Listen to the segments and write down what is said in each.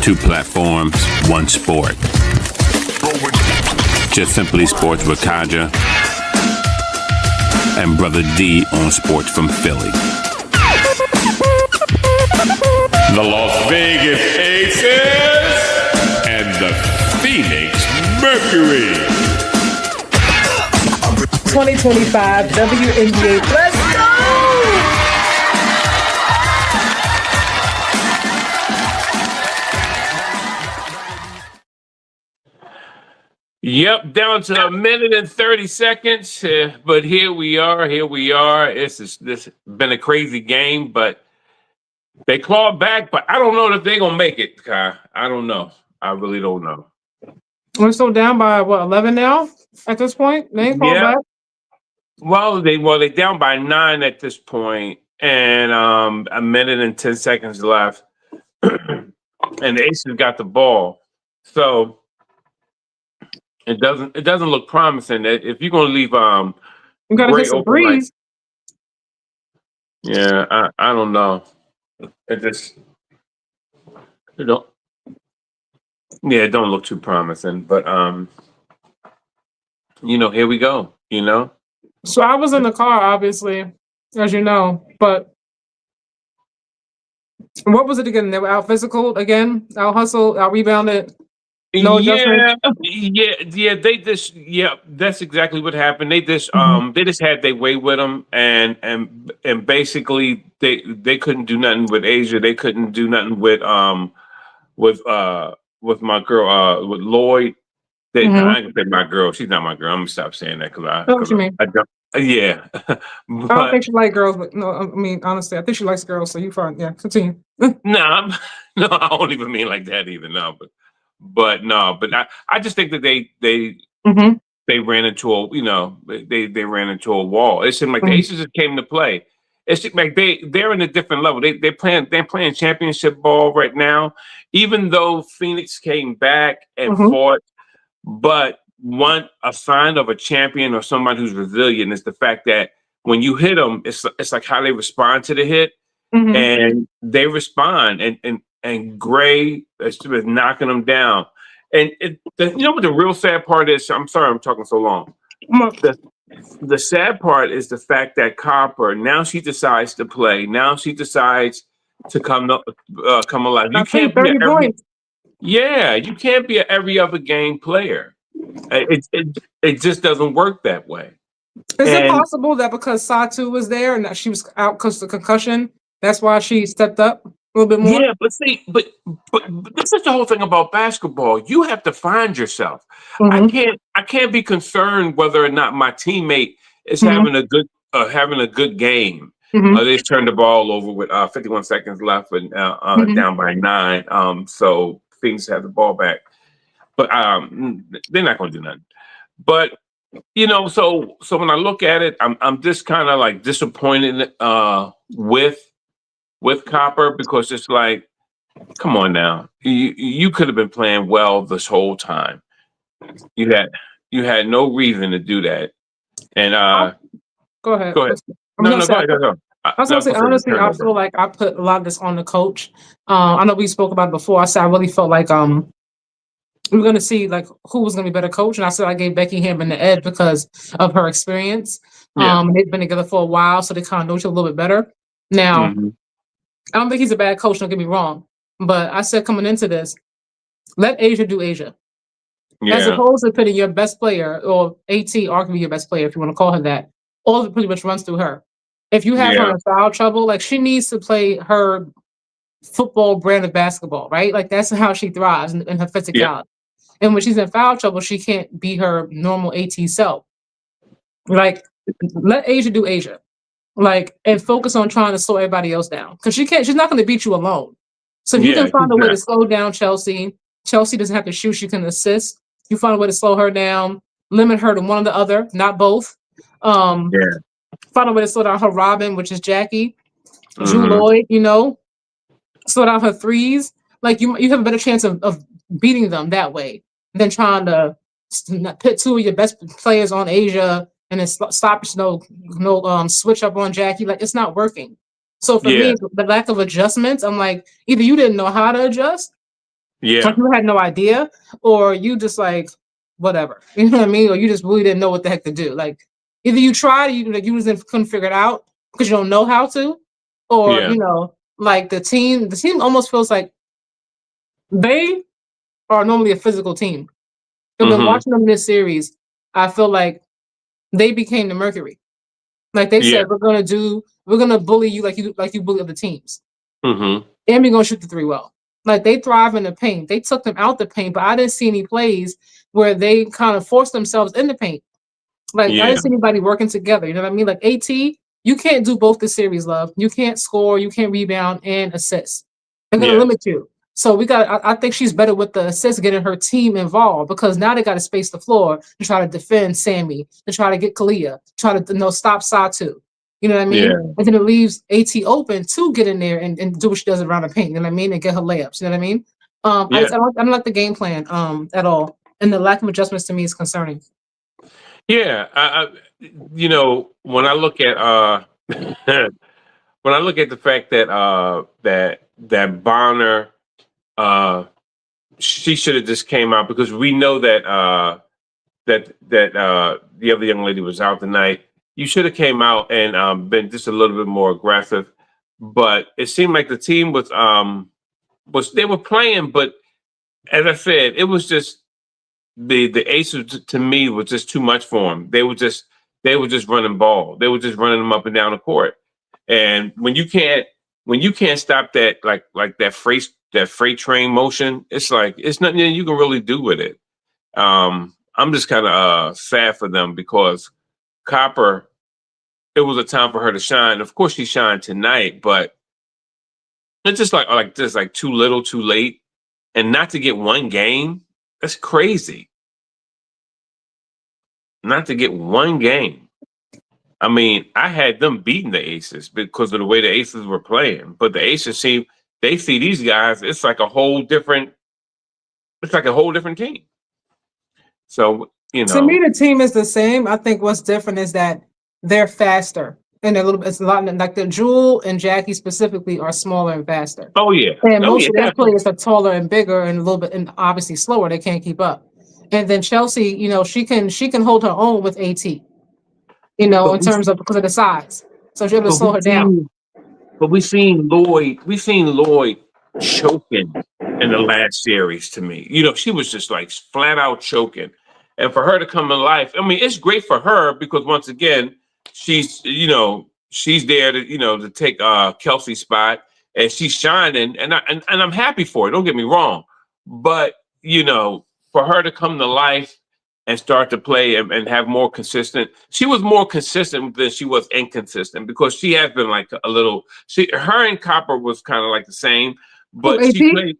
Two platforms, one sport. Just Simply Sports with Kaja and Brother D on sports from Philly. The Las Vegas Aces and the Phoenix Mercury. 2025 WNBA. Let's go! Yep, down to a minute and 30 seconds. But here we are. This been a crazy game, but they clawed back. But I don't know if they're gonna make it, Kai. I don't know. I really don't know. We're still down by 11 now at this point. They ain't called back. Well, they down by 9 at this point, and a minute and 10 seconds left, and the Aces got the ball. So it doesn't look promising. If you're gonna leave you gotta hit some threes. I don't know. It don't look too promising. But here we go. So I was in the car, obviously, as you know, but what was it again? They were out physical again, out hustle, out rebounded. No adjustment. That's exactly what happened. They just had their way with them, and basically they couldn't do nothing with Asia. They couldn't do nothing with my girl with Lloyd. I ain't gonna say my girl. She's not my girl. I'm gonna stop saying that because I don't. Yeah. I don't think she likes girls, but no, I mean honestly, I think she likes girls. So you fine. Yeah, continue. No, I don't even mean like that either. No, but I just think that they ran into they ran into a wall. It seemed like the Aces just came to play. It seemed like they're in a different level. They're playing championship ball right now. Even though Phoenix came back and fought, but a sign of a champion or somebody who's resilient is the fact that when you hit them, it's like how they respond to the hit, and they respond, and Gray is knocking them down. And you know what the real sad part is? I'm sorry I'm talking so long. The sad part is the fact that Copper, now she decides to play. Now she decides to come alive. You can't be you can't be an every other game player. It just doesn't work that way. Is it possible that because Satu was there and that she was out because of the concussion, that's why she stepped up a little bit more? Yeah, but this is the whole thing about basketball. You have to find yourself. I can't be concerned whether or not my teammate is having a good game. They turned the ball over with 51 seconds left and down by 9. So Phoenix have the ball back. But they're not going to do nothing. But so when I look at it, I'm just kind of like disappointed with Copper, because it's like, come on now, you could have been playing well this whole time. You had no reason to do that. And go ahead. Go ahead. No, go ahead. I was going to say, honestly, I feel like I put a lot of this on the coach. I know we spoke about it before. I said I really felt like we were going to see like who was going to be better coach, and I said I gave Becky Hammond the edge because of her experience. They've been together for a while, so they kind of know each other a little bit better. Now, I don't think he's a bad coach. Don't get me wrong, but I said coming into this, let Asia do Asia, as opposed to putting your best player or AT, arguably your best player, if you want to call her that. All of it pretty much runs through her. If you have her in foul trouble, like she needs to play her football brand of basketball, right? Like that's how she thrives in her physicality. And when she's in foul trouble, she can't be her normal AT self. Like, let Asia do Asia. Like, and focus on trying to slow everybody else down. Because she's not going to beat you alone. So if you can find a way to slow down Chelsea doesn't have to shoot, she can assist. You find a way to slow her down, limit her to one or the other, not both. Find a way to slow down her Robin, which is Jackie. Drew Lloyd, slow down her threes. Like, you have a better chance of beating them that way than trying to put two of your best players on Asia and then stop switch up on Jackie. Like, it's not working. So for me, the lack of adjustments, I'm like, either you didn't know how to adjust, Yeah. Like you had no idea, or you just like whatever, you know what I mean, or you just really didn't know what the heck to do. Like either you tried, you like you just couldn't figure it out because you don't know how to, or Yeah. like the team almost feels like they are normally a physical team. And when Mm-hmm. watching them this series, I feel like they became the Mercury. Like they Yeah. said, we're gonna bully you like you bully other teams. Mm-hmm. And we're gonna shoot the three well. Like they thrive in the paint. They took them out the paint, but I didn't see any plays where they kind of forced themselves in the paint. Like I Yeah. didn't see anybody working together. You know what I mean? Like AT, you can't do both the series, love. You can't score, you can't rebound and assist. They're gonna Yes. limit you. So I think she's better with the assist, getting her team involved because now they got to space the floor to try to defend Sammy, to try to get Kalia, try to stop Satu. You know what I mean? Yeah. And then it leaves AT open to get in there and do what she does around the paint. You know what I mean? And get her layups. You know what I mean? Yeah. I don't like the game plan at all, and the lack of adjustments to me is concerning. Yeah. When I look at when I look at the fact that that Bonner she should have just came out because we know that the other young lady was out tonight. You should have came out and been just a little bit more aggressive. But it seemed like the team was they were playing, but as I said, it was just the Aces to me was just too much for them. They were just running ball. They were just running them up and down the court. And when you can't stop that like that freight train motion, it's like it's nothing you can really do with it. I'm just kind of sad for them because Copper, it was a time for her to shine. Of course, she shined tonight, but it's just like too little, too late, and not to get one game. That's crazy. Not to get one game. I mean, I had them beating the Aces because of the way the Aces were playing, but the Aces they see these guys. It's like a whole different team. So To me, the team is the same. I think what's different is that they're faster and it's a lot like the Jewel and Jackie specifically are smaller and faster. Oh yeah, And oh most yeah, of their definitely. players are taller and bigger and a little bit and obviously slower. They can't keep up. And then Chelsea, she can hold her own with AT, But in terms of because of the size. So she's able to but slow we her down. seen we seen Lloyd choking in the last series to me. She was just like flat out choking. And for her to come to life, I mean, it's great for her because once again, she's there to take Kelsey's spot and she's shining and I'm happy for it. Don't get me wrong. But, for her to come to life and start to play and have more consistent. She was more consistent than she was inconsistent because she has been like a little. Her and Copper was kind of like the same, Who, but she AT? played.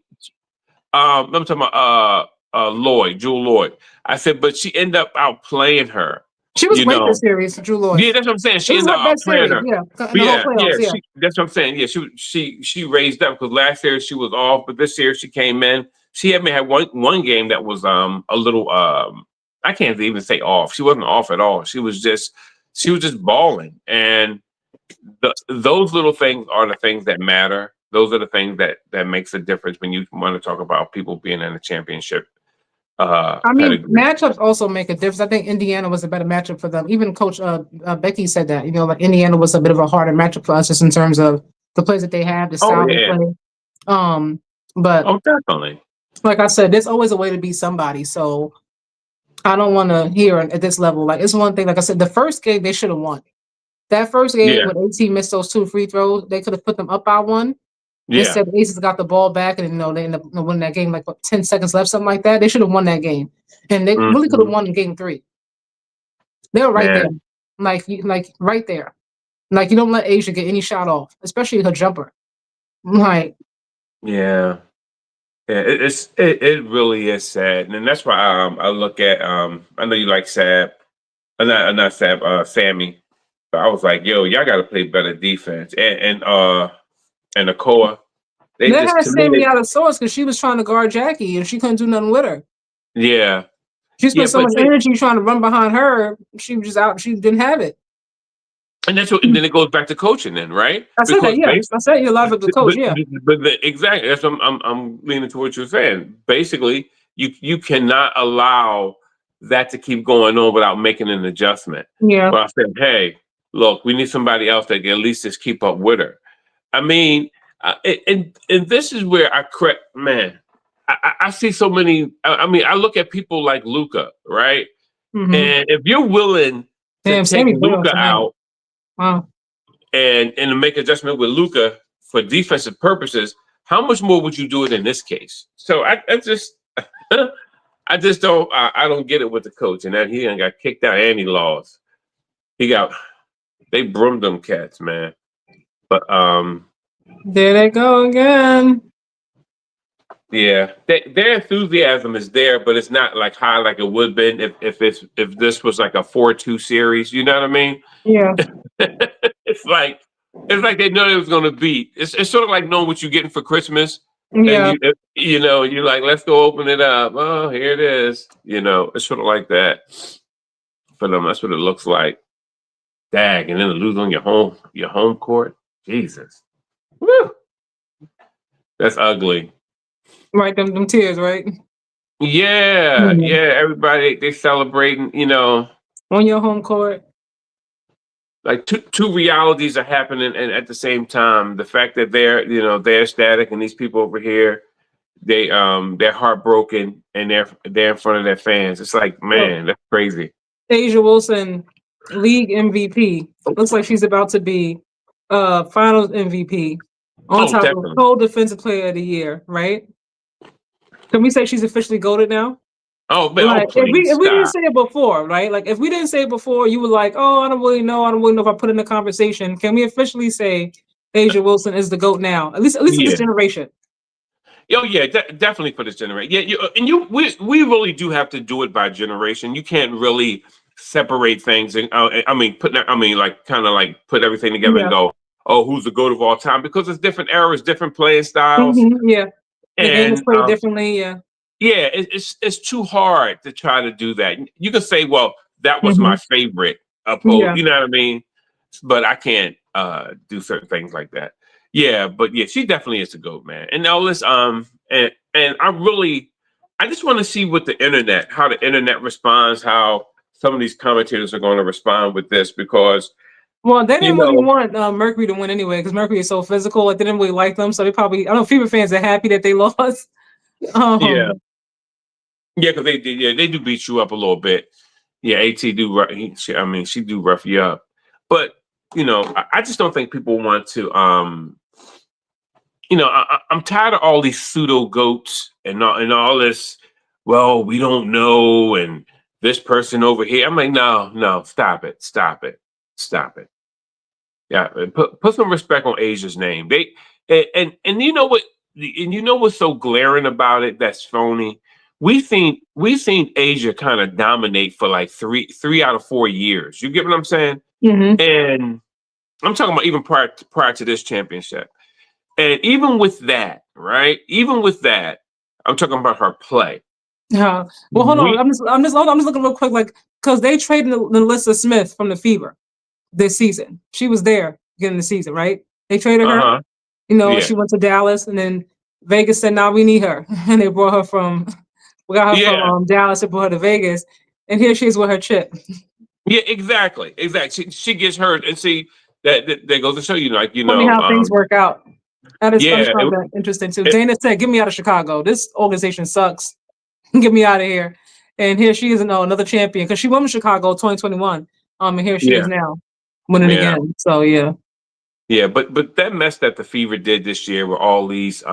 I'm talking about Lloyd, Jewel Lloyd. I said, but she ended up outplaying her. She was great this series, Drew Lloyd. Yeah, that's what I'm saying. It She was ended her up best outplaying series, her. yeah, in the whole playoffs, yeah. That's what I'm saying. Yeah, she raised up because last year she was off, but this year she came in. She had one game that was a little I can't even say off. She wasn't off at all. She was just balling, and those little things are the things that matter. Those are the things that makes a difference when you want to talk about people being in a championship. I mean, Pedigree. matchups also make a difference. I think Indiana was a better matchup for them. Even Coach Becky said that, like Indiana was a bit of a harder matchup for us just in terms of the plays that they have, the Oh style they yeah. play. But Oh, definitely. like I said, there's always a way to beat somebody. So I don't want to hear at this level. Like it's one thing, like I said, the first game they should have won. That first game Yeah. when AT missed those 2 free throws, they could have put them up by 1. Yeah. Instead, the Aces got the ball back, and they end up winning that game. Like 10 seconds left, something like that. They should have won that game, and they really could have won in game 3. They were right there, like right there. Like you don't let Asia get any shot off, especially her jumper. Like Yeah. Yeah, it really is sad, and that's why I look at I know you like Sab, not Sab, Sammy, but I was like, yo, y'all got to play better defense, and Akoa, they they just had to me, Sammy out of sorts because she was trying to guard Jackie, and she couldn't do nothing with her. yeah, She spent so but much energy trying to run behind her. She was just out. She didn't have it. And that's what, and then it goes back to coaching, then, right? I said that, yeah. I said you're live with the coach, yeah. Exactly. That's what I'm leaning to what you're saying. Basically, you cannot allow that to keep going on without making an adjustment. Yeah. But I said, hey, look, we need somebody else that can at least just keep up with her. I mean, and this is where I see so many. I mean, I look at people like Luca, right? Mm-hmm. And if you're willing to take Luca out, wow, and to make adjustment with Luca for defensive purposes, how much more would you do it in this case? So I just I just don't get it with the coach, and that he done got kicked out and he lost. They broomed them cats, man. But there they go again. Yeah, their enthusiasm is there, but it's not like high like it would have been if this was like a 4-2 series. You know what I mean? Yeah. it's like they know it was going to beat. It's sort of like knowing what you're getting for Christmas. Yeah. And you're like, let's go open it up. Oh, here it is. It's sort of like that for them. That's what it looks like. Dag, and then to lose on your home court. Jesus. Woo. That's ugly. Right, them tears, right? Yeah, yeah. Everybody they celebrating, on your home court. Like two realities are happening, and at the same time, the fact that they're ecstatic, and these people over here, they're heartbroken, and they're in front of their fans. It's like, man, that's crazy. A'ja Wilson, league MVP. Looks like she's about to be finals MVP. On top definitely. of co-defensive player of the year, right? Can we say she's officially goated now? Oh, man, like, if we didn't say it before, right? Like, if we didn't say it before, you were like, "Oh, I don't really know if I put in the conversation." Can we officially say A'ja Wilson is the GOAT now? At least in this generation. Oh yeah, definitely for this generation. Yeah, we really do have to do it by generation. You can't really separate things, and put everything together and go, "Oh, who's the GOAT of all time?" Because it's different eras, different playing styles. Mm-hmm, yeah, the game is played differently. Yeah. Yeah, it's too hard to try to do that. You can say, well, that was my favorite upload. Yeah. You know what I mean? But I can't do certain things like that. Yeah, but yeah, she definitely is a GOAT, man. And now and I just want to see how the internet responds, how some of these commentators are going to respond with this, because they didn't really want Mercury to win anyway, because Mercury is so physical. Like, they didn't really like them, so they probably, I don't know, Fever fans are happy that they lost. Yeah, because they do beat you up a little bit. Yeah, AT she do rough you up. But I just don't think people want to. I'm tired of all these pseudo GOATs and all this. Well, we don't know, and this person over here. I'm like, no, stop it. Yeah, put some respect on Asia's name. And you know what? And you know what's so glaring about it? That's phony. We've seen A'ja kind of dominate for like three out of 4 years. You get what I'm saying? Mm-hmm. And I'm talking about even prior to this championship. And even with that, right? Even with that, I'm talking about her play. Yeah. Well, hold on. I'm just looking real quick, like, because they traded Melissa Smith from the Fever this season. She was there beginning of the season, right? They traded her. She went to Dallas, and then Vegas said, "Nah, we need her," and they brought her from. We got her from Dallas and brought her to Vegas, and here she is with her chip. Yeah, exactly. She gets hurt, and see that goes to show you, Funny how things work out. That is interesting too. Dana said, "Get me out of Chicago. This organization sucks. Get me out of here." And here she is, another champion, because she won in Chicago 2021. And here she is now, winning again. So yeah. Yeah, but that mess that the Fever did this year with all these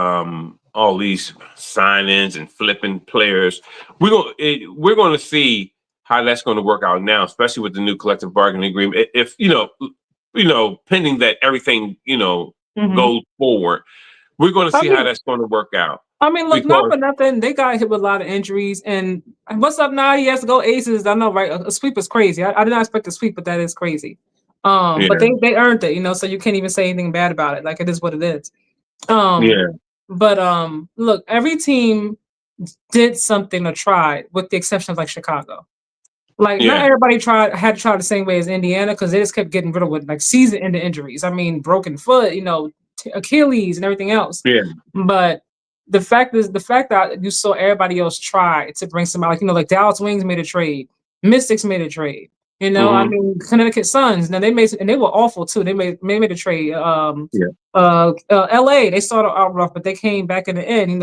sign-ins and flipping players, we're going to see how that's going to work out now, especially with the new collective bargaining agreement. If pending that everything goes forward, we're going to see how that's going to work out. I mean, look, not for nothing, they got hit with a lot of injuries. And what's up now? He has to go AAces. I know, right? A sweep is crazy. I did not expect a sweep, but that is crazy. But they earned it, so you can't even say anything bad about it. Like, it is what it is. But look, every team did something or tried, with the exception of like Chicago. Like not everybody had to try the same way as Indiana because they just kept getting rid of like season-ending injuries. I mean, broken foot, Achilles and everything else. Yeah. But the fact that you saw everybody else try to bring somebody, like Dallas Wings made a trade, Mystics made a trade. I mean, Connecticut Suns. Now they were awful too. They made a trade. LA, they started out rough, but they came back in the end,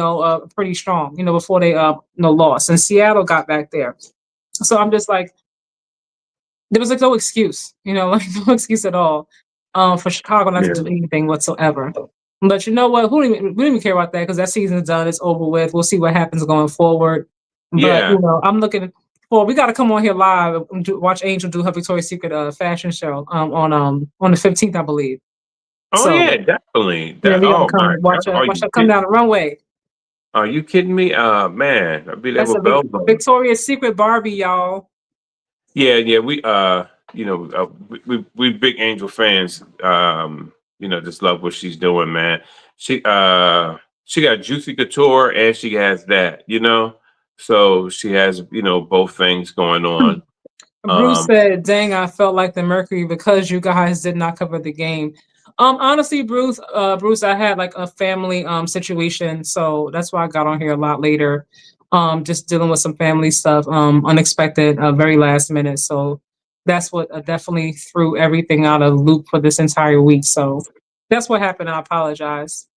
pretty strong, before they lost. And Seattle got back there. So I'm just like, there was like no excuse, like no excuse at all, for Chicago not to do anything whatsoever. But you know what? We don't even care about that because that season's done. It's over with. We'll see what happens going forward. But I'm looking for. We got to come on here live and watch Angel do her Victoria's Secret fashion show on the 15th, I believe. Oh so, yeah, definitely. We gotta come watch her come down the runway. Are you kidding me? Man, I'll be there That's with bells on. Victoria's Secret Barbie, y'all. Yeah. We big Angel fans. Just love what she's doing, man. She got Juicy Couture and she has that, so she has, both things going on. Bruce said, dang, I felt like the Mercury because you guys did not cover the game. Honestly, Bruce, I had like a family situation, so that's why I got on here a lot later. Just dealing with some family stuff, unexpected, very last minute. So that's what definitely threw everything out of loop for this entire week. So that's what happened. I apologize.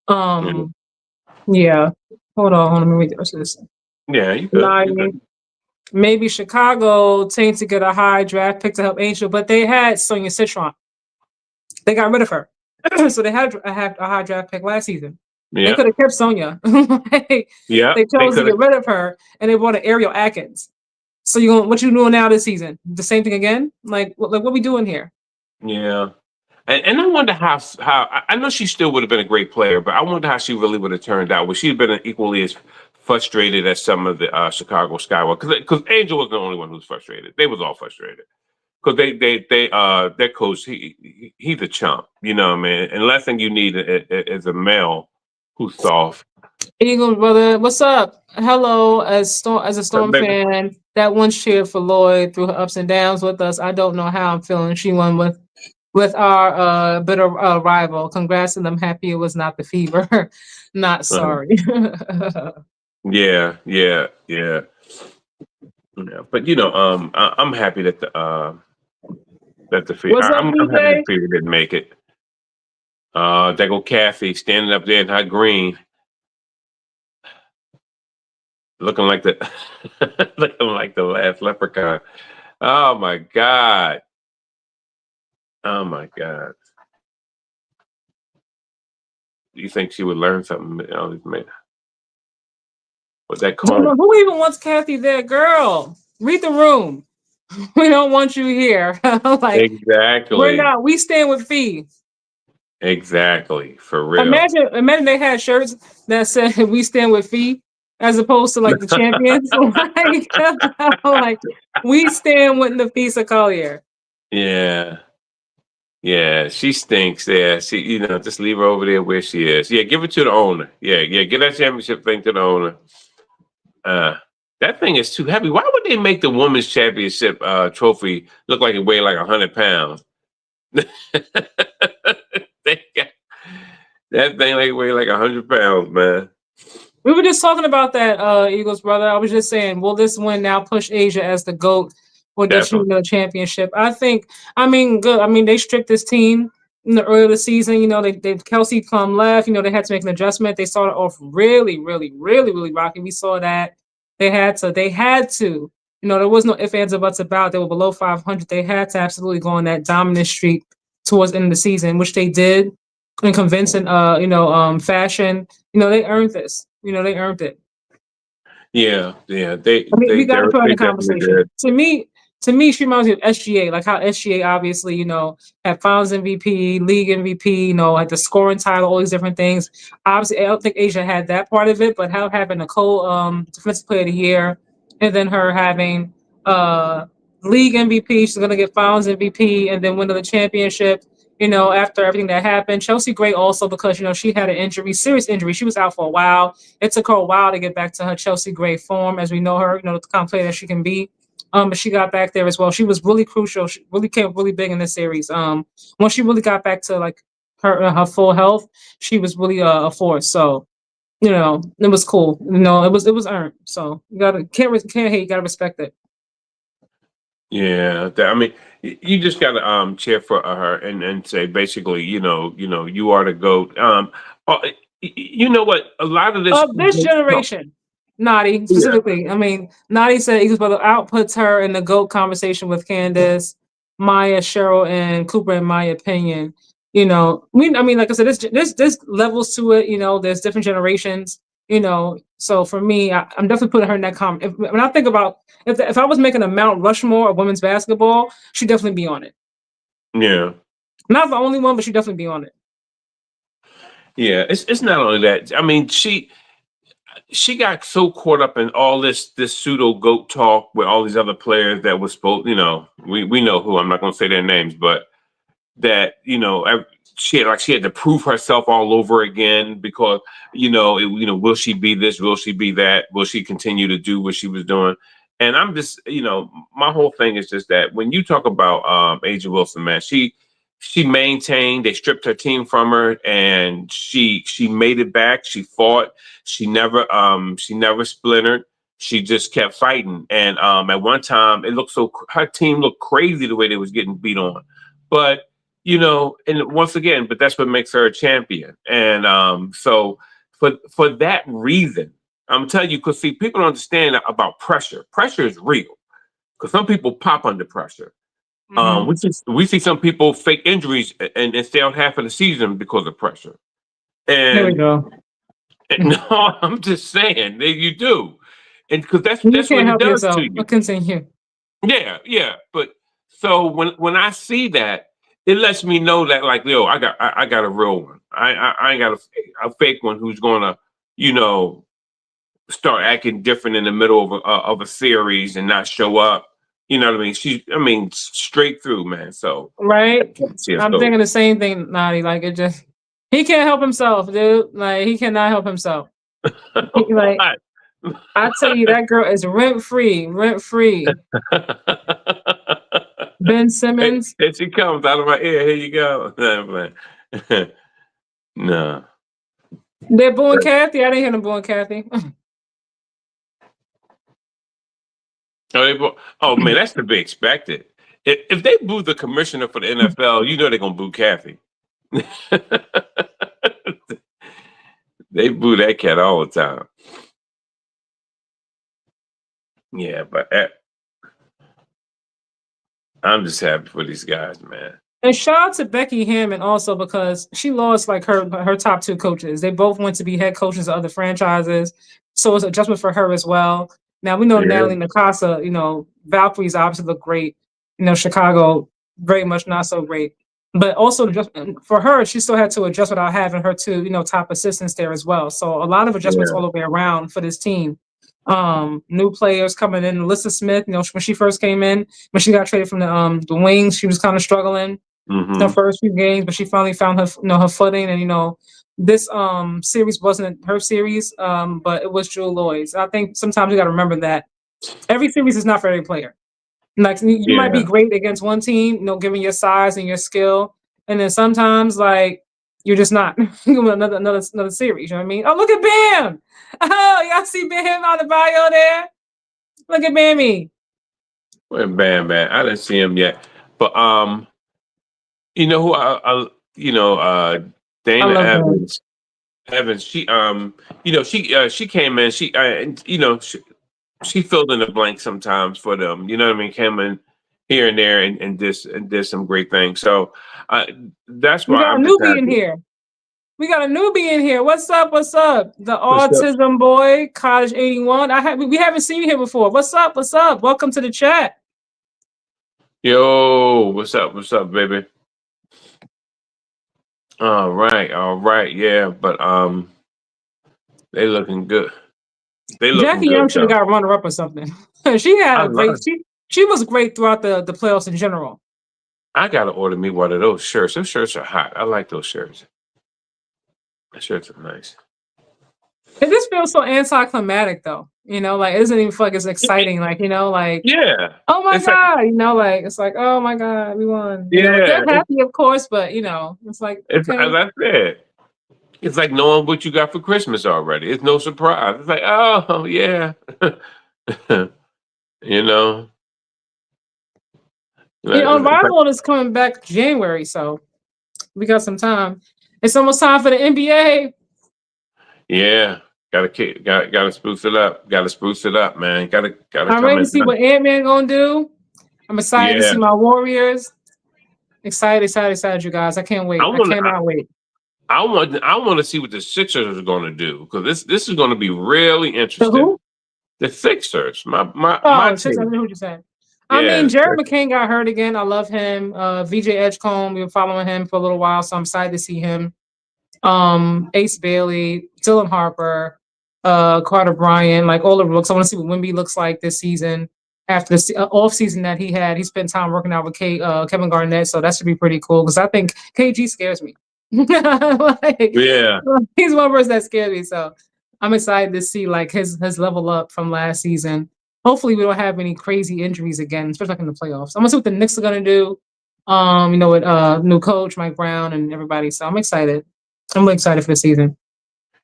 Yeah. Hold on. Let me read the rest of this. Yeah, you good. Maybe Chicago to get a high draft pick to help Angel, but they had Sonia Citron. They got rid of her. So they had a high draft pick last season. Yeah. They could have kept Sonia. They chose to get rid of her and they brought an Ariel Atkins. So what you doing now this season? The same thing again? Like what we doing here? Yeah. And I wonder how I know she still would have been a great player, but I wonder how she really would have turned out. Would she have been equally as frustrated as some of the Chicago Skywalkers? Because Angel wasn't the only one who was frustrated. They was all frustrated because their coach he's a chump, man. And last thing you need is a male who's soft. Eagle brother, what's up? Hello, as a Storm fan that once cheered for Lloyd through her ups and downs with us. I don't know how I'm feeling. She won with our bitter rival. Congrats, and I'm happy it was not the Fever. Not sorry. Yeah. But I'm happy that the Fever. I'm happy the Fever didn't make it. There go Kathy standing up there in hot green, looking like the last leprechaun. Oh my God. Do you think she would learn something? With that corner? Who even wants Kathy there, girl? Read the room. We don't want you here. Exactly. We stand with Fee. Exactly. For real. Imagine they had shirts that said we stand with Fee as opposed to like the champions. like we stand with Nafisa Collier. Yeah, she stinks. Yeah, she, just leave her over there where she is. Yeah, give it to the owner. Yeah, give that championship thing to the owner. That thing is too heavy. Why would they make the women's championship trophy look like it weighed like 100 pounds? That thing weighed like 100 pounds, man. We were just talking about that, Eagles brother. I was just saying, will this win now push Asia as the GOAT for the championship? Good. I mean, they stripped this team in the early of the season. They Kelsey Plum left. They had to make an adjustment. They started off really, really, really, really rocky. We saw that. They had to. There was no ifs, ands, or buts about. They were below 500. They had to absolutely go on that dominant streak towards the end of the season, which they did in convincing, fashion. They earned this. They earned it. Yeah. We got to put in the conversation. To me, she reminds me of SGA, like how SGA obviously, had Finals MVP, League MVP, like the scoring title, all these different things. Obviously, I don't think Asia had that part of it, but having Nicole Defensive Player of the Year, and then her having League MVP, she's gonna get Finals MVP, and then win the championship. after everything that happened. Chelsea Gray also, because, she had an injury, serious injury. She was out for a while. It took her a while to get back to her Chelsea Gray form as we know her, the kind of player that she can be. But she got back there as well. She was really crucial. She really came really big in this series. Once she really got back to like her full health, she was really a force. So, it was cool. It was earned. So you can't hate, you gotta respect it. Yeah, I mean, you just gotta cheer for her and say basically, you are the GOAT. You know what? A lot of this Of this generation, Nadi specifically. I mean, Nadi said Eagles Brother outputs her in the GOAT conversation with Candace, Maya, Cheryl, and Cooper, in my opinion. Like I said, there's levels to it. There's different generations. So for me, I'm definitely putting her in that comment. When I think about if I was making a Mount Rushmore of women's basketball, she'd definitely be on it. Yeah. Not the only one, but she'd definitely be on it. Yeah, it's not only that. I mean, she got so caught up in all this pseudo GOAT talk with all these other players that was supposed, we know who. I'm not going to say their names, but that she had to prove herself all over again because will she be this? Will she be that? Will she continue to do what she was doing? And I'm just my whole thing is just that when you talk about Asia Wilson, man, she maintained. They stripped her team from her, and she made it back. She fought. She never splintered. She just kept fighting. And at one time, her team looked crazy the way they was getting beat on. But and once again, but that's what makes her a champion. And so for that reason, I'm telling you, because see, people don't understand about pressure. Pressure is real because some people pop under pressure. We see some people fake injuries and stay out half of the season because of pressure. And there we go. No, I'm just saying that you do, and because that's You what can't it help does yourself. to you. But continue. Yeah. But so when I see that, it lets me know that like, yo, I got a real one. I ain't got a fake one who's gonna start acting different in the middle of a series and not show up. You know what I mean? Straight through, man. So right. I'm go. thinking the same thing, Nadi. Like he can't help himself, dude. Like he cannot help himself. Like I tell you, that girl is rent free. Ben Simmons. Here she comes out of my ear. Here you go. No. They're booing Kathy. I didn't hear them booing Kathy. Oh man, that's to be expected. If they boo the commissioner for the NFL, they're gonna boo Kathy. They boo that cat all the time. Yeah, but I'm just happy for these guys, man. And shout out to Becky Hammond also because she lost like her top two coaches. They both went to be head coaches of other franchises, so it's an adjustment for her as well. Now we know Natalie Nakasa, Valkyries obviously look great. Chicago very much not so great. But also just for her, she still had to adjust without having her two, top assistants there as well. So a lot of adjustments all the way around for this team. New players coming in. Alyssa Smith, when she first came in, when she got traded from the Wings, she was kind of struggling the first few games, but she finally found her footing. And this series wasn't her series, but it was Jewel Lloyd's. I think sometimes you got to remember that every series is not for every player. Like you might be great against one team, given your size and your skill, and then sometimes like you're just not. another series. You know what I mean? Oh, look at Bam! Oh, y'all see Bam on the bio there? Look at Bammy. Where Bam? I didn't see him yet, but you know who Dana Evans. Evans, she she came in. She filled in the blank sometimes for them. You know what I mean? Came in here and there and did some great things. So that's why I'm just happy. We got a newbie in here. What's up? The autism boy, College 81. We haven't seen you here before. What's up? Welcome to the chat. Yo, what's up, baby? All right. Yeah, but they looking good. Jackie Young should have got runner up or something. She had she was great throughout the playoffs in general. I gotta order me one of those shirts. Those shirts are hot. I like those shirts. The shirts are nice. It just feels so anticlimactic, though. Like it doesn't even feel like it's exciting. Like like Yeah, oh my it's like god, like it's like oh my god, we won. Like yeah, they're happy, of course, but it's like it's okay. as I said. It's like knowing what you got for Christmas already. It's no surprise. It's like, oh yeah, you know. It's like, Volleyball is coming back January, so we got some time. It's almost time for the NBA. yeah, gotta spruce it up. Gotta spruce it up, man. Gotta I'm come ready to in. see what Ant-Man gonna do. I'm excited to Yeah, see my Warriors. Excited, you guys. I can't I wait. I want cannot wait. I want to see what the Sixers are going to do because this is going to be really The interesting. who? The Sixers, my Oh, six. I team. know what you said. I Yeah, mean, Jared McCain got hurt again. I love him. VJ Edgecombe, we were following him for a little while, so I'm excited to see him. Ace Bailey, Dylan Harper, Carter Bryant, like all the rooks. I want to see what Wemby looks like this season. After the off season that he had, he spent time working out with Kevin Garnett, so that should be pretty cool. Because I think KG scares me. like, yeah, he's one person that scares me. So I'm excited to see like his level up from last season. Hopefully, we don't have any crazy injuries again, especially like in the playoffs. I'm gonna see what the Knicks are gonna do. With new coach Mike Brown and everybody. So I'm excited. I'm really excited for the season.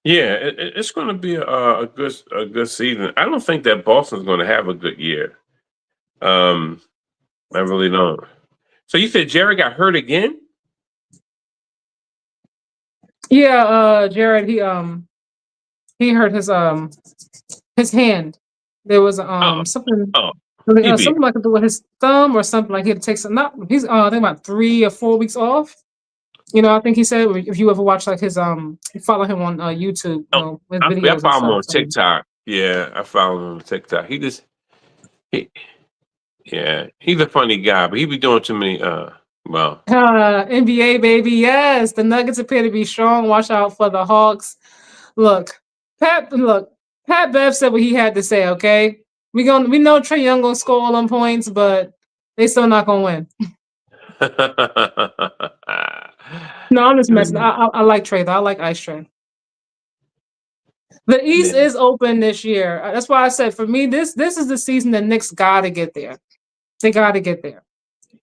yeah. It's going to be a good season. I don't think that Boston's going to have a good year. I really don't. So you said Jerry got hurt again? Yeah, Jared, he hurt his hand. There was Oh, something oh, he beat. something like to do with his thumb or something like he had to take some not he's I think about 3 or 4 weeks off. I think he said if you ever watch like his follow him on YouTube, Oh, his I videos and follow him stuff. on TikTok. Yeah, I follow him on TikTok. He, yeah, he's a funny guy, but he be doing too many. Well, NBA baby, yes. The Nuggets appear to be strong. Watch out for the Hawks. Look, look, Pat Bev said what he had to say, okay? We know Trae Young gonna score all them points, but they still not gonna win. No, I'm just messing. I like Trae though. I like Ice Trae. The East yeah, is open this year. That's why I said for me, this is the season the Knicks gotta get there. They gotta get there.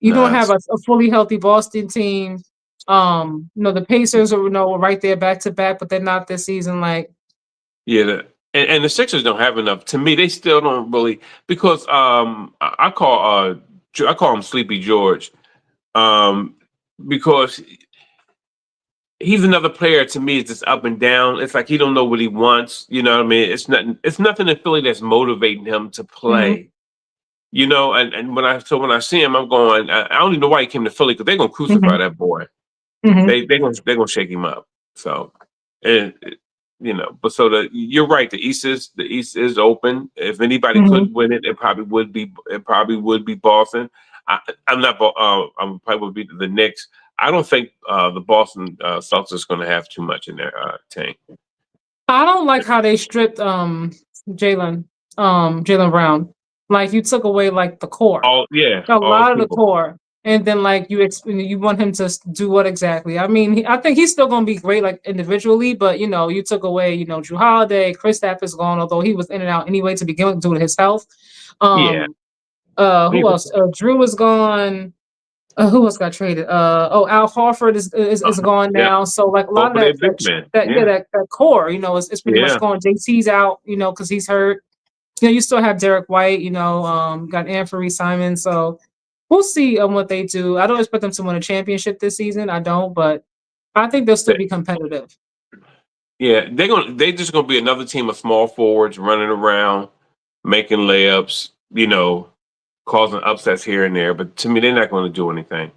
You don't have nice. a fully healthy Boston team. The Pacers are right there back to back, but they're not this season. Like, Yeah, and the Sixers don't have enough. To me, they still don't really because I call him Sleepy George, um, because he's another player to me. It's just up and down. It's like he don't know what he wants. You know what I mean? It's nothing in Philly that's motivating him to play. mm-hmm, And when I see him, I'm going. I don't even know why he came to Philly because they're gonna crucify mm-hmm, that boy. mm-hmm, They're gonna shake him up. So, and but so you're right. The East is open. If anybody mm-hmm. could win it, it probably would be Boston. I'm not. I'm probably would be the Knicks. I don't think the Boston Celtics going to have too much in their tank. I don't like how they stripped Jalen Brown. Like you took away like the core, All yeah, a all lot of the people. core, and then like you want him to do what exactly? I mean, I think he's still going to be great like individually, but you took away Drew Holiday, Kristaps is gone, although he was in and out anyway to begin with due to his health. Yeah. Who else? Drew is gone. Who else got traded? Al Horford is gone Yeah. now. So like a lot Both of of their big men. that core, is pretty much Yeah. gone. JT's out, because he's hurt. You still have Derek White. Got Anthony Simon. So we'll see what they do. I don't expect them to win a championship this season. I don't, but I think they'll still be competitive. Yeah, they just gonna be another team of small forwards running around, making layups, causing upsets here and there. But to me, they're not going to do anything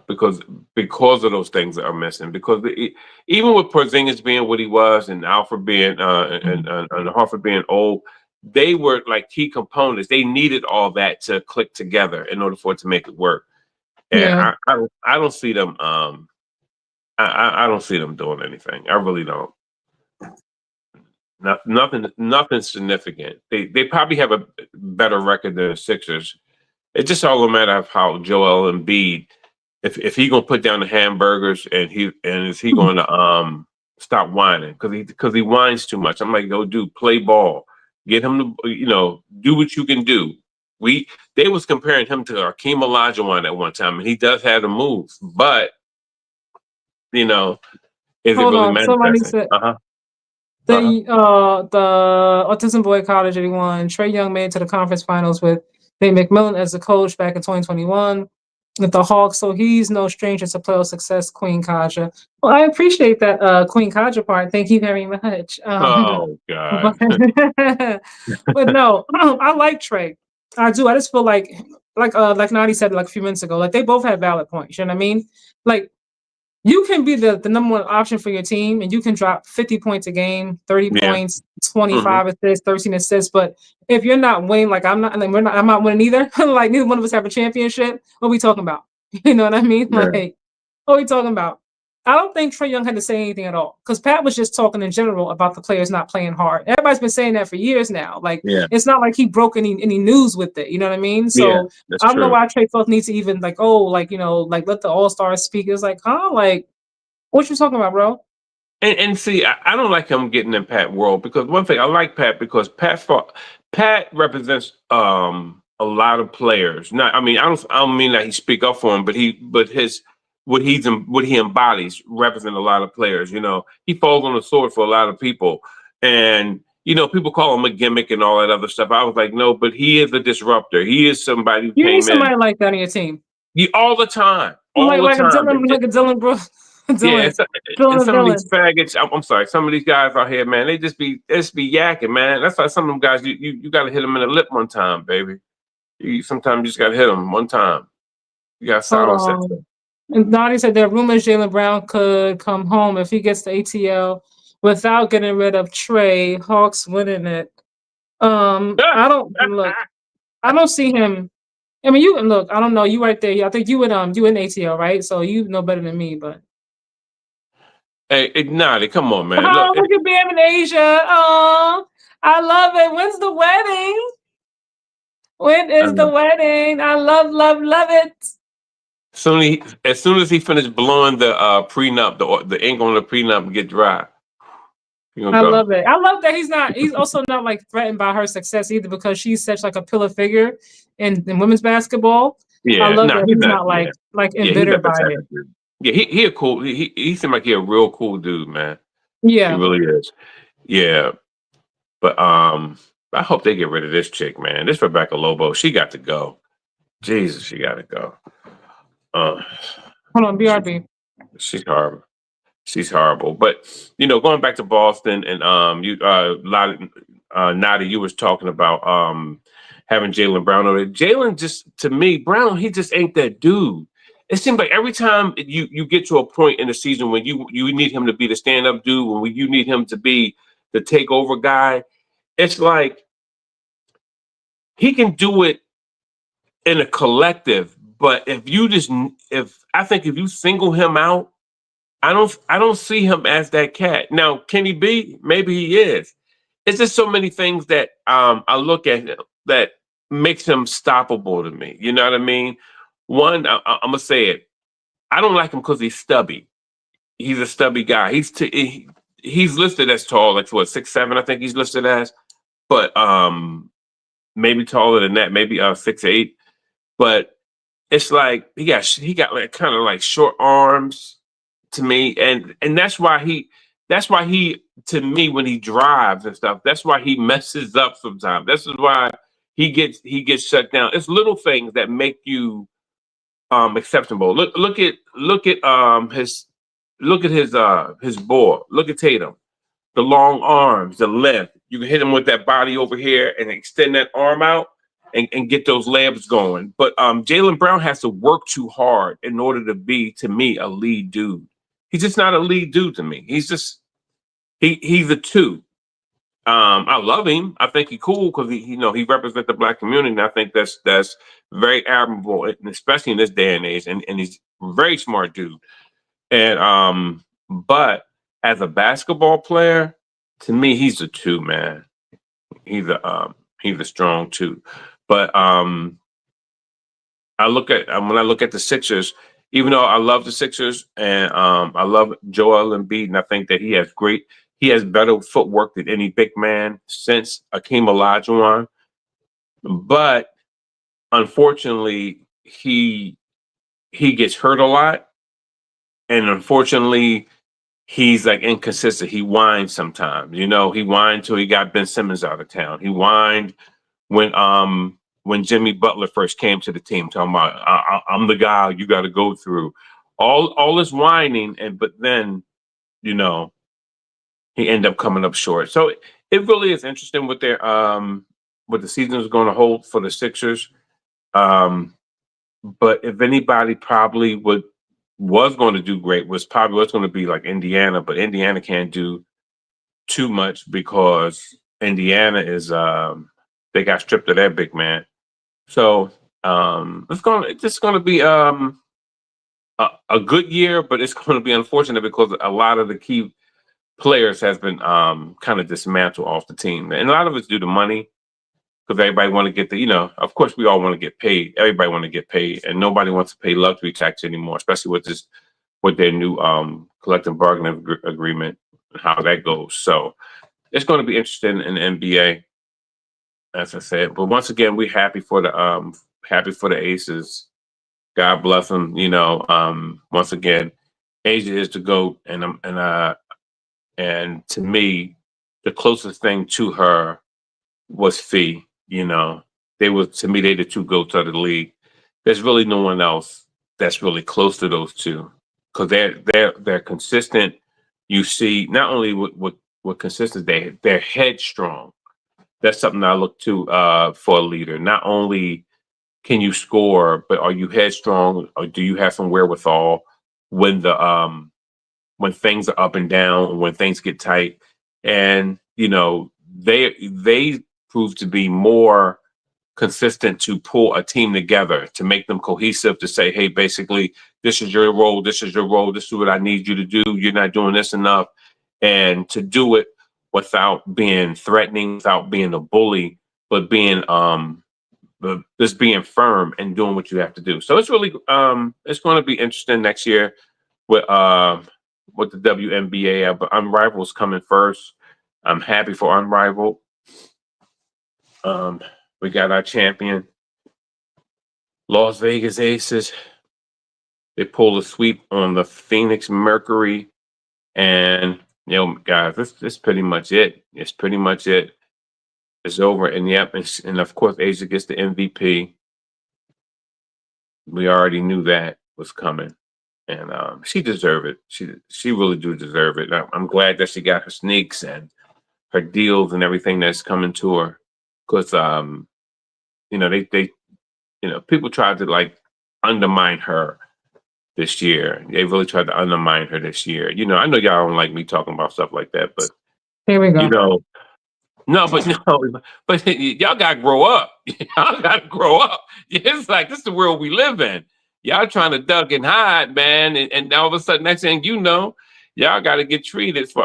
because of those things that are missing. Because even with Porzingis being what he was, and Alfred being and Harford being old, they were like key components. They needed all that to click together in order for it to make it work. And Yeah. I don't see them. I don't see them doing anything. I really don't. Nothing significant. They probably have a better record than the Sixers It's just all a matter of how Joel Embiid, if he gonna put down the hamburgers and is he going to stop whining because he whines too much. I'm like, go dude, play ball, get him to do what you can do. They was comparing him to Akeem Olajuwon at one time, and he does have the moves, but is it Hold really on. Somebody manifesting? said Uh-huh. the Autism Boy College 81. Trae Young made it to the conference finals with Nate McMillan as the coach back in 2021 with the Hawks, so he's no stranger to playoff success, Queen Kaja. Well, I appreciate that Queen Kaja part. Thank you very much. Oh But, God. but no, I like Trey. I do. I just feel like Nadi said like a few minutes ago, like they both have valid points. You know what I mean? Like you can be the number one option for your team and you can drop 50 points a game, 30 Yeah. points, Mm-hmm. 25 assists, 13 assists. But if you're not winning, like I'm not winning either. Like neither one of us have a championship. What are we talking about? You know what I mean? Yeah. Like, what are we talking about? I don't think Trae Young had to say anything at all because Pat was just talking in general about the players not playing hard. Everybody's been saying that for years now. Like, it's not like he broke any news with it. You know what I mean? So that's I don't know true. why Trae felt needs to even like, let the All Stars speak. It's like, huh? Like, what you talking about, bro? And see, I don't like him getting in Pat world because one thing I like Pat because Pat represents a lot of players. Not, I mean, I don't mean that he speak up for him, but what he embodies represent a lot of players. He falls on the sword for a lot of people, and people call him a gimmick and all that other stuff. I was like, no, but he is a disruptor. He is somebody who You need came in somebody like that on your team. all the time, like the time. Like a Dylan, bro. Yeah, Dylan and some of villain. these faggots, I'm sorry, some of these guys out here, man, they just be yakking, man. That's why some of them guys, you got to hit them in the lip one time, baby. Sometimes you just got to hit them one time. You got to silence that. And Donnie said there are rumors Jaylen Brown could come home if he gets the ATL without getting rid of Trey. Hawks winning it. I don't see him. I mean, you look. I don't know. You right there. I think you in ATL, right? So you know better than me, but. Hey, Ignati, come on, man. Oh, look at Bam in Asia. Oh, I love it. When's the wedding? When is the wedding? I love it. As soon as he finished blowing the prenup, the ink on the prenup get dry. I love it. I love that he's also not like threatened by her success either because she's such like a pillar figure in women's basketball. Yeah, I love that he's not like embittered by it. Yeah, he a cool. He seemed like he a real cool dude, man. Yeah, he really is. Yeah, but I hope they get rid of this chick, man. This Rebecca Lobo, she got to go. Jesus, she got to go. Hold on, BRB. She's horrible. She's horrible. But going back to Boston and Nadi, you was talking about having Jaylen Brown over there. Jaylen just to me, Brown, he just ain't that dude. It seems like every time you get to a point in the season when you need him to be the stand-up dude, when you need him to be the takeover guy, it's like he can do it in a collective. But if you single him out, I don't see him as that cat. Now, can he be? Maybe he is. It's just so many things that I look at him that makes him stoppable to me. You know what I mean? One, I'm gonna say it. I don't like him because he's stubby. He's a stubby guy. He's listed as tall, like what 6'7", I think he's listed as, but maybe taller than that, maybe 6'8". But it's like he got like kind of like short arms to me, and that's why he to me when he drives and stuff, that's why he messes up sometimes. This is why he gets shut down. It's little things that make you acceptable. Look at his ball. Look at Tatum. The long arms, the length. You can hit him with that body over here and extend that arm out and get those legs going. But Jaylen Brown has to work too hard in order to be, to me, a lead dude. He's just not a lead dude to me. He's just he's a two. I love him. I think he's cool because he represents the Black community, and I think that's very admirable, and especially in this day and age. And he's a very smart dude. And but as a basketball player, to me, he's a two, man. He's a strong two. But when I look at the Sixers, even though I love the Sixers and I love Joel Embiid, and I think that he has better footwork than any big man since Akeem Olajuwon. But unfortunately, he gets hurt a lot, and unfortunately, he's like inconsistent. He whines sometimes. You know, he whined till he got Ben Simmons out of town. He whined when Jimmy Butler first came to the team, talking about I'm the guy you got to go through. All this whining, but then you know he ended up coming up short. So it really is interesting what the season is going to hold for the Sixers. But if anybody probably was going to do great was probably what's going to be like Indiana, but Indiana can't do too much because Indiana is they got stripped of their big man. So it's going to be a good year, but it's going to be unfortunate because a lot of the key players has been kind of dismantled off the team, and a lot of it's due to money because everybody want to get of course we all want to get paid. Everybody want to get paid, and nobody wants to pay luxury tax anymore, especially with their new collective bargaining agreement and how that goes. So it's going to be interesting in the NBA. As I said, but once again, we're happy for the Aces. God bless them. Once again, Asia is the GOAT, and to me, the closest thing to her was Fee. They the two GOATs of the league. There's really no one else that's really close to those two because they're consistent. You see, not only with consistency, they're headstrong. That's something I look to for a leader. Not only can you score, but are you headstrong, or do you have some wherewithal when when things are up and down, when things get tight? And they prove to be more consistent to pull a team together, to make them cohesive, to say, hey, basically, this is your role, this is your role, this is what I need you to do. You're not doing this enough, and to do it without being threatening, without being a bully, but just being firm and doing what you have to do. So it's really it's going to be interesting next year with the WNBA. But Unrivaled is coming first. I'm happy for Unrivaled. We got our champion, Las Vegas Aces. They pulled a sweep on the Phoenix Mercury, and guys, this is pretty much it. It's pretty much it. It's over, and and of course, Asia gets the MVP. We already knew that was coming, and she deserved it. She really do deserve it. I'm glad that she got her sneaks and her deals and everything that's coming to her, because they people tried to undermine her this year. They really tried to undermine her this year. I know y'all don't like me talking about stuff like that, but here we go. No, but y'all gotta grow up. Y'all gotta grow up. It's like this is the world we live in. Y'all trying to duck and hide, man, and all of a sudden, next thing you know, y'all gotta get treated for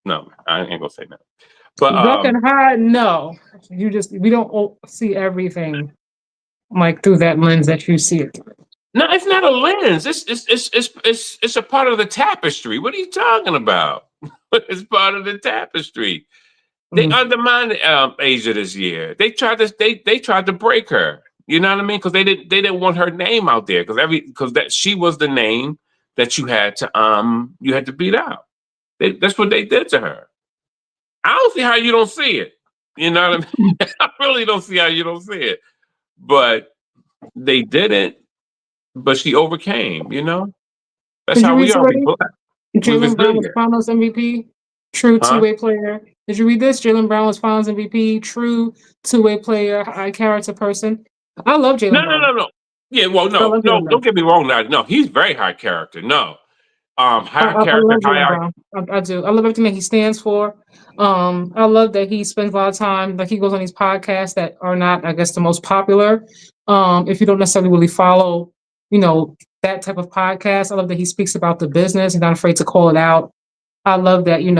No, I ain't gonna say that. But duck and hide, no. We don't see everything through that lens that you see it. No, it's not a lens. It's a part of the tapestry. What are you talking about? It's part of the tapestry. They undermined Asia this year. They tried to break her. You know what I mean? Because they didn't want her name out there because that she was the name that you had to beat out. That's what they did to her. I don't see how you don't see it. You know what I mean? I really don't see how you don't see it. But they didn't. But she overcame. That's how we are. Jaylen Brown was Finals MVP. True two-way player. Did you read this? Jaylen Brown was Finals MVP. True two-way player. High character person. I love Jaylen Brown. No. Yeah, well, no. Don't get me wrong. No, he's very high character. No, high character. I love Jaylen Brown. I do. I love everything that he stands for. I love that he spends a lot of time. He goes on these podcasts that are not, I guess, the most popular. If you don't necessarily really follow, that type of podcast. I love that he speaks about the business. He's not afraid to call it out. I love that, he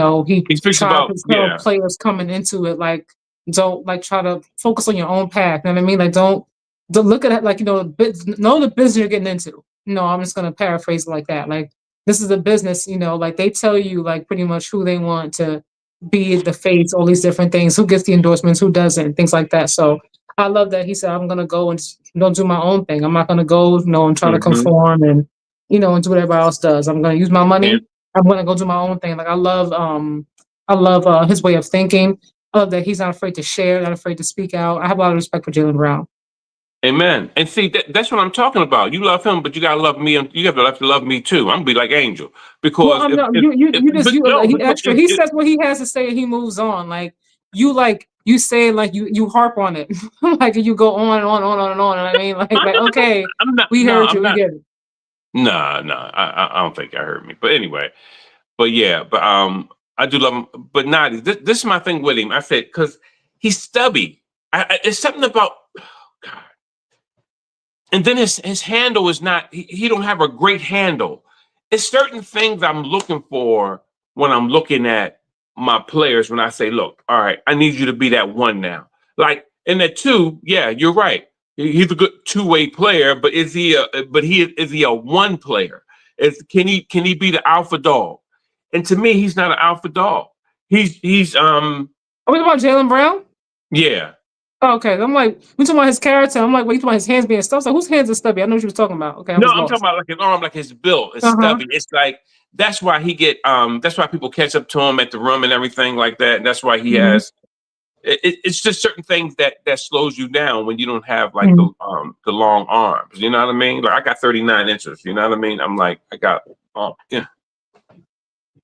speaks tries about to tell players coming into it, don't try to focus on your own path. You know what I mean? Don't to look at it like, know the business you're getting into. I'm just going to paraphrase it like that. Like, this is a business, like they tell you like pretty much who they want to be the face, all these different things, who gets the endorsements, who doesn't, things like that. So I love that he said, I'm going to go and do my own thing. I'm not going to go, and try to conform and, and do what everybody else does. I'm going to use my money. I'm going to go do my own thing. Like, I love his way of thinking. I love that he's not afraid to share, not afraid to speak out. I have a lot of respect for Jaylen Brown. Amen. And see, that's what I'm talking about. You love him, but you gotta love me, and you have to love me too. I'm gonna be like Angel because he extra. He says what he has to say, and he moves on. Like you say, like you harp on it, like you go on and on and on and on. And I mean, like okay, we heard you, we get it. No, I don't think I heard me. But anyway, I do love him. But Nadi, this is my thing with him. I said because he's stubby. It's something about. God. And then his handle is not, he don't have a great handle. It's certain things I'm looking for when I'm looking at my players when I say, look, all right, I need you to be that one now. Like in that two, yeah, you're right. He's a good two-way player, but is he a one player? Can he be the alpha dog? And to me, he's not an alpha dog. He's Are we talking about Jaylen Brown? Yeah. Oh, okay, I'm like, we talking about his character. I'm like, what you talking about his hands being stubbed? So whose hands are stubby? I know what you was talking about. Okay, I'm talking about like his arm, like his build. It's stubby. It's like that's why he that's why people catch up to him at the room and everything like that. And that's why he has. It's just certain things that slows you down when you don't have like the long arms. You know what I mean? Like I got 39 inches. You know what I mean? I'm like I got yeah.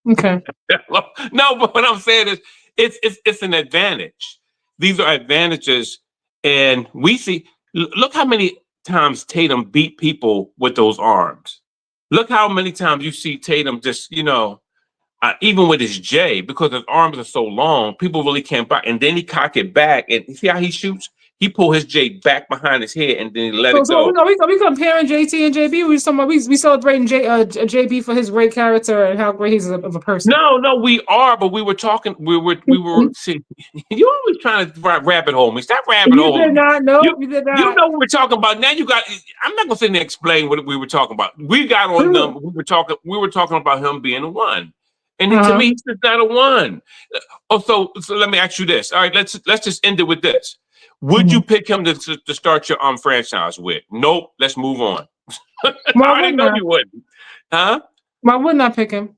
Okay. No, but what I'm saying is it's an advantage. These are advantages, and we see. Look how many times Tatum beat people with those arms. Look how many times you see Tatum just, even with his J, because his arms are so long, people really can't block. And then he cock it back, and you see how he shoots? He pull his J back behind his head, and then he let it go. Are we comparing JT and JB? We celebrating JB for his great character and how great he's of a person. No, we are, but we were talking. We were. See, you always trying to rabbit hole me. Stop rabbit hole. You did not. No, you did not. You know what we're talking about. Now you got. I'm not gonna sit there and explain what we were talking about. We got on them. We were talking about him being a one, and to me, he's not a one. So let me ask you this. All right, let's just end it with this. Would you pick him to start your franchise with? Nope. Let's move on. I already know you wouldn't. Huh? Why wouldn't I pick him?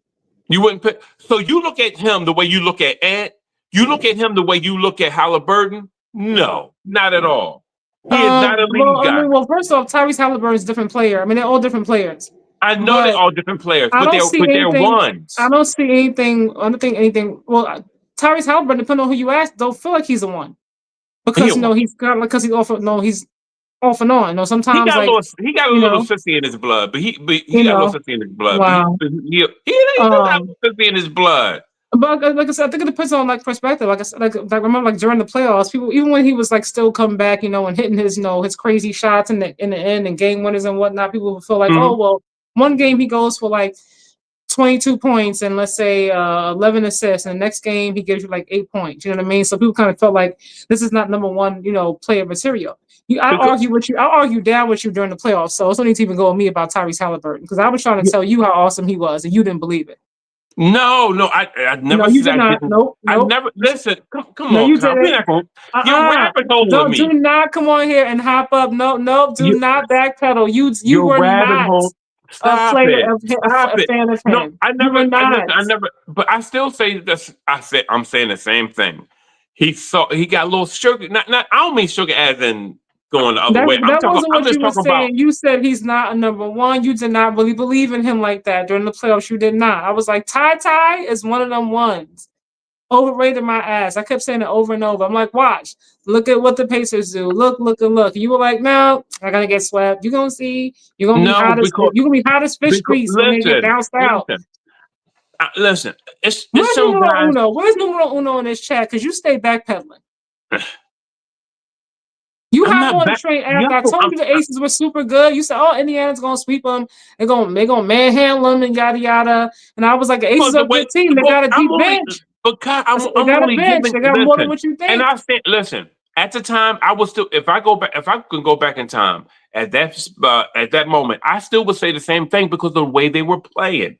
You wouldn't pick. So you look at him the way you look at Ant. You look at him the way you look at Halliburton. No, not at all. He is not a lead guy. Well, first off, Tyrese Halliburton is a different player. I mean, they're all different players. I know they're all different players, but they're ones. I don't see anything. I don't think anything. Well, Tyrese Halliburton, depending on who you ask, don't feel like he's a one. Because he's off and on. Sometimes he got a little sissy in his blood, but he got a little sissy in his blood. Wow. He got a little sissy in his blood. But like I said, I think it depends on like perspective. Like I said, like remember like during the playoffs, people even when he was like still coming back, and hitting his his crazy shots in the end and game winners and whatnot, people would feel like, oh well, one game he goes for like 22 points and let's say 11 assists, and the next game he gives you like 8 points. You know what I mean? So people kind of felt like this is not number one, player material. I'll argue down with you during the playoffs. So it's no need to even go with me about Tyrese Halliburton because I was trying to tell you how awesome he was and you didn't believe it. No, I never. No, you did not. Nope. I never. Listen, come no, on, you Tom. You're rabbit holing me. Do not come on here and hop up. No, do not backpedal. You were not. Stop a player it. Stop a fan of him. No, I never. But I still say this. I'm saying the same thing. He got a little sugar. Not. I don't mean sugar as in going the other way. That wasn't what you were saying. You said he's not a number one. You did not really believe in him like that during the playoffs. You did not. I was like, Ty is one of them ones. Overrated my ass. I kept saying it over and over. I'm like, watch. Look at what the Pacers do. Look. You were like, no, I'm gonna get swept. You're gonna see. You're gonna be hot as fish grease when they get bounced out. Listen, it's where's numero uno? Where's numero uno in this chat? Because you stay backpedaling. You have on the train after I told you the Aces were super good. You said, "Oh, Indiana's gonna sweep them. They're gonna manhandle them and yada yada." And I was like, "The Aces are a good team. They got a deep bench. But they got a bench. They got more than what you think." And I said, listen, at the time, I was still. If I could go back in time at that moment, I still would say the same thing because of the way they were playing.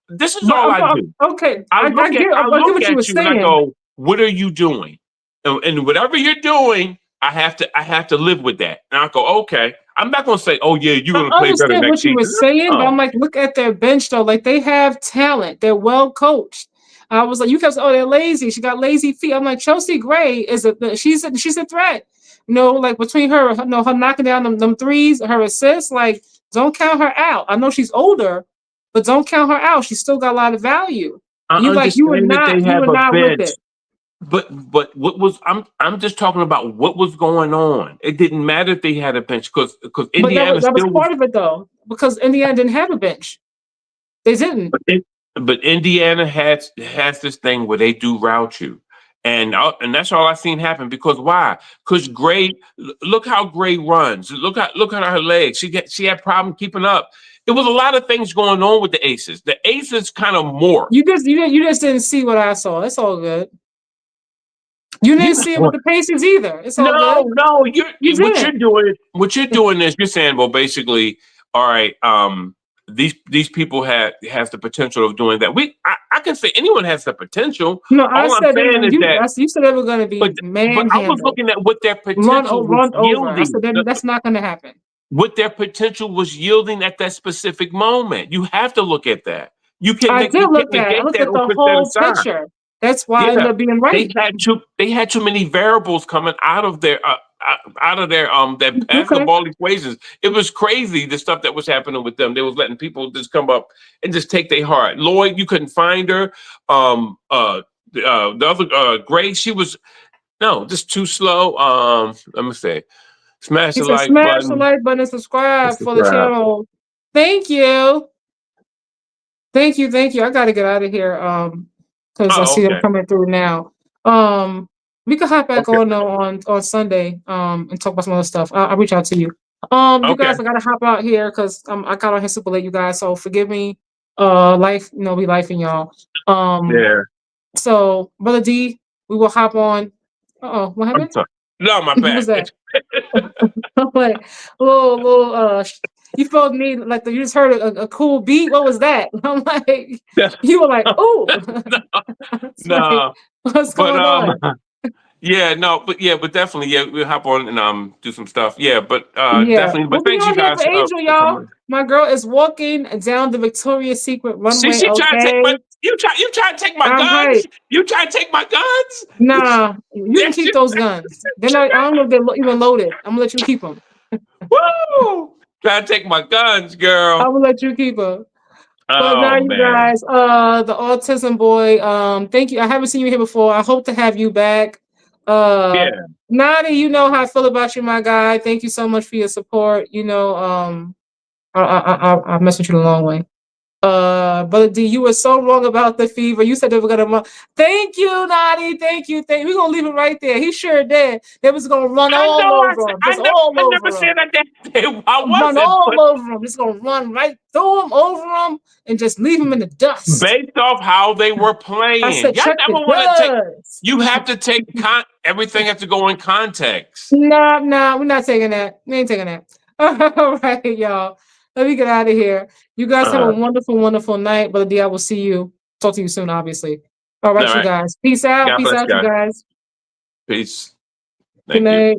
This is all I do. Okay, I I get what you were at you and I saying. go, "What are you doing?" And whatever you're doing, I have to live with that. And I go, "Okay." I'm not gonna say, "Oh yeah, you're gonna I play better understand next what you were season." saying, but No. I'm like, look at their bench though. Like they have talent. They're well coached. I was like, you kept saying, oh, they're lazy. She got lazy feet. I'm like, Chelsea Gray she's a threat. Like between her knocking down them threes, her assists, like don't count her out. I know she's older, but don't count her out. She's still got a lot of value. I You were understand that they have a not with bench. it. But what was I'm just talking about what was going on. It didn't matter if they had a bench because But Indiana that was still part of it though, because Indiana didn't have a bench. They didn't. but Indiana has this thing where they do route you. And that's all I've seen happen because why? Because Gray, look how Gray runs. Look at her legs. She had problem keeping up. It was a lot of things going on with the Aces. The Aces kind of morphed. You just didn't see what I saw. It's all good. You didn't see it with the Pacers either. It's all good. No, what you're doing is you're saying, well, basically, all right, these people has the potential of doing that. I can say anyone has the potential. No, All I'm saying is that you said they were going to be but I was looking at what their potential run was over. I said yielding. that's not going to happen. What their potential was yielding at that specific moment. You have to look at that. You I can't looked at the whole picture. That's why I ended up being right. They had too many variables coming out of their their basketball equations. It was crazy the stuff that was happening with them. They was letting people just come up and just take their heart. Lloyd, you couldn't find her. The other Grace, she was just too slow. Let me say, smash the like button and subscribe for the channel. Thank you. Thank you. I got to get out of here. Because I see them coming through now. We could hop back on Sunday and talk about some other stuff. I'll reach out to you. You guys, I gotta hop out here because I got on here super late, you guys. So forgive me. Life, we life in y'all. Yeah. So Brother D, we will hop on. What happened? No, my bad. What was that? Like little you felt me like you just heard a cool beat. What was that? I'm like, you were like, oh, no. What's going on? But definitely, we'll hop on and do some stuff. Definitely. But thank you guys. Angel, y'all. My girl is walking down the Victoria's Secret runway. See, she trying to take my. You try to take my guns. Right. You try to take my guns. Nah, you can keep those guns. They're not. I don't know if they're even loaded. I'm gonna let you keep them. Woo! Try to take my guns, girl. I'm gonna let you keep them. But now, you guys, the autism boy. Thank you. I haven't seen you here before. I hope to have you back. Now that you know how I feel about you, my guy. Thank you so much for your support. I messed with you the long way. Brother D, you were so wrong about the fever. You said they were gonna run. Thank you, Nadi. Thank you. We're gonna leave it right there. He sure did. They was gonna run all over him. I never said that. I wasn't. Run all over him. Just gonna run right through him, over him, and just leave him in the dust. Based off how they were playing. I said, check you have to take everything has to go in context. No, we're not taking that. We ain't taking that. All right, y'all. Let me get out of here. You guys have a wonderful, wonderful night. Brother D, I will see you. Talk to you soon, obviously. All right, you guys. Peace out. Peace out, you guys. Peace. Good night.